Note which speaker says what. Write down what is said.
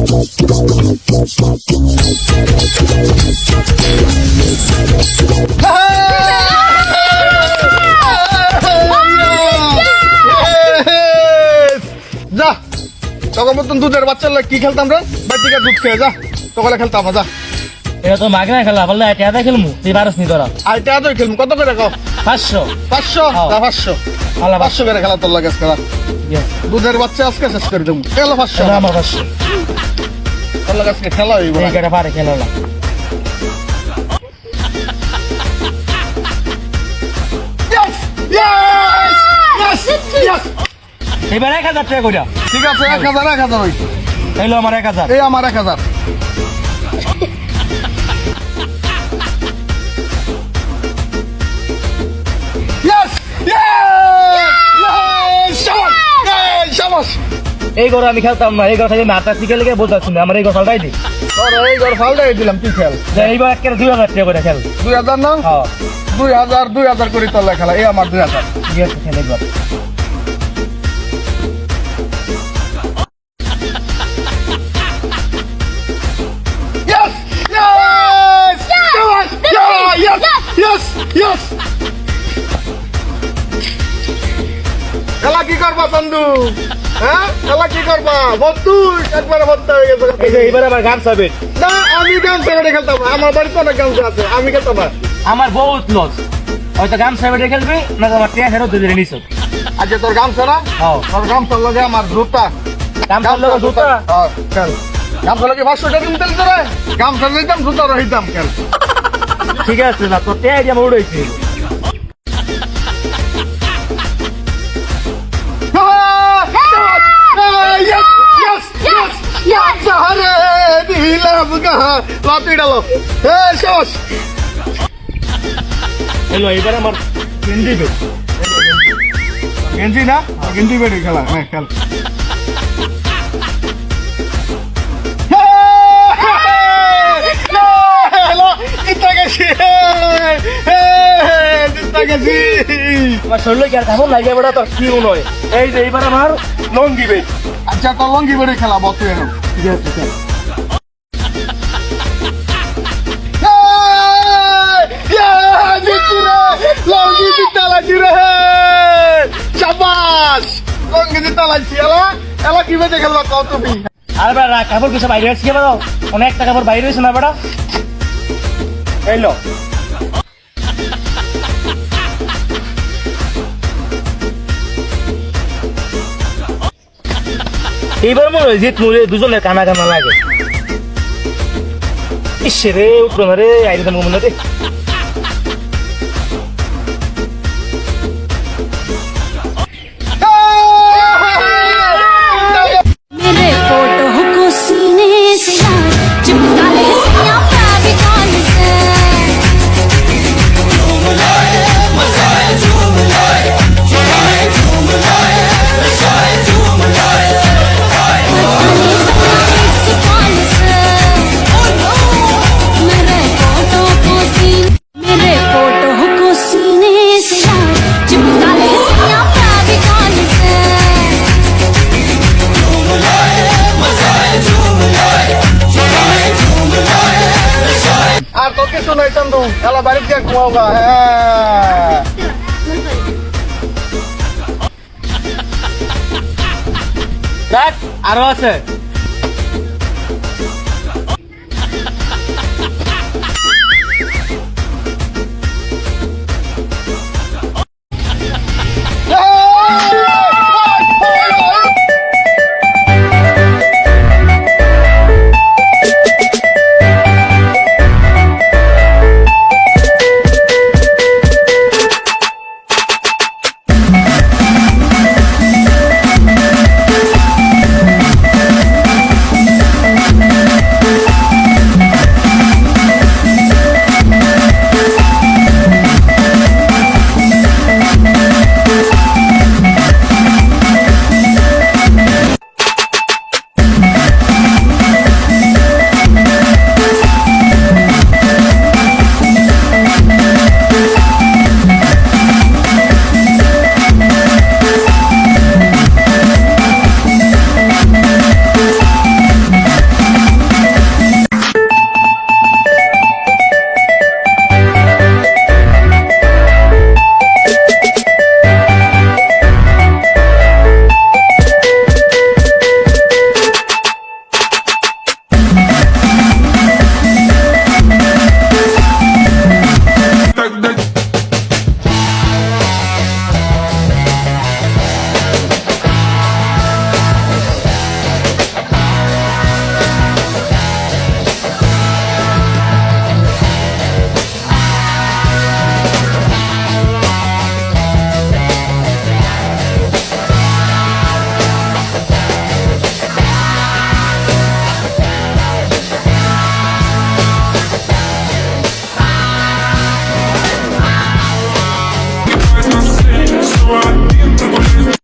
Speaker 1: যা তখন মতন দুধের বাচ্চার কি খেলতাম রে বাটিকা দুধ খেয়ে যা তখন খেলতাম যা
Speaker 2: এটা তো মাগনা খেলা বললে এটা খেলমু তুই পারস নি তোরা
Speaker 1: আর এটা তো খেলবো কত করে কও
Speaker 2: 500
Speaker 1: 500 না 500
Speaker 2: আল্লাহ
Speaker 1: 500 করে খেলা তোর লাগে খেলা দুধের বাচ্চা আজকে শেষ করে দেবো খেলো 500
Speaker 2: আমার 500
Speaker 1: তোর লাগে আজকে খেলা হইব
Speaker 2: এই করে পারে খেলা না এবার 1000 টাকা কইরা
Speaker 1: ঠিক আছে 1000 হই
Speaker 2: তাইলো আমার 1000
Speaker 1: এই আমার 1000
Speaker 2: এই ঘর আমি খেলতাম না এই ঘর থেকে মাথা শিখে লেগে বলতেছি না আমার এই ঘর ফালটাই দি
Speaker 1: এই ঘর ফালটাই দিলাম তুই খেল
Speaker 2: এইবার একটা 2000 টাকা করে খেল
Speaker 1: 2000 না
Speaker 2: হ্যাঁ
Speaker 1: 2000 করে তোর খেলা এই আমার 2000
Speaker 2: ঠিক আছে খেলে একবার
Speaker 1: খেলা কি করবা বন্ধু হ্যাঁ খেলা কি করবা বন্ধু একবারে বন্ধ হয়ে গেছে
Speaker 2: এইবার আমার গান সাবেট
Speaker 1: না আমি গান সাইডে খেলতাম আমার বাড়িতে অনেক গান আছে আমি খেলতাম না
Speaker 2: আমার বহুত লস হয়তো গান সাবেটে খেলবি না আমার টিয়া ফেরত দিয়ে নিছ
Speaker 1: আজকে তোর গামছা না
Speaker 2: হ্যাঁ
Speaker 1: তোর গামছা লাগে আমার জুতা
Speaker 2: গামছার লগে জুতা
Speaker 1: হ্যাঁ খেল গামছা লাগে 500 টাকা দিন তেল তোরে গামছা নিতাম জুতা রহিতাম খেল
Speaker 2: ঠিক আছে না তোর টিয়া দিয়ে উড়াইছি হ্যালো এবার আমার গেঞ্জি বেট
Speaker 1: গেঞ্জি না গেঞ্জি বেড়ে খেলা হ্যাঁ খেল
Speaker 2: আমার শরীরে কি আর কেমন লাগে বেড়া তোর কি নয় এই যে এইবার আমার লঙ্গি বেট
Speaker 1: আচ্ছা তোর লঙ্গি বেড়ে খেলা বত এখন
Speaker 2: ঠিক আছে চল
Speaker 1: লঙ্গি জিতা লাগছি রে শাবাশ লঙ্গি জিতা লাগছি এলা কি বেঁচে খেলবা কও তুমি
Speaker 2: আর বেড়া কাপড় কিছু বাইরে আসছে বেড়া অনেকটা কাপড় বাইরে হয়েছে না বেড়া এইলো এইবার মনে হয় জিত মুড়ে দুজনের কানা কানা লাগে ইসে রে উঠলো না রে আইরে তো মনে রে
Speaker 3: मेरे फोटो को सीने से यार चिपका ले सिया फेविकॉल से मेरे फोटो को सीने से यार चिपका ले सिया फेविकॉल से
Speaker 1: আর তো কিছু নাই চন্দু এলা বাড়িতে গিয়ে ঘুমাওগা হ্যাঁ
Speaker 2: আরো আছে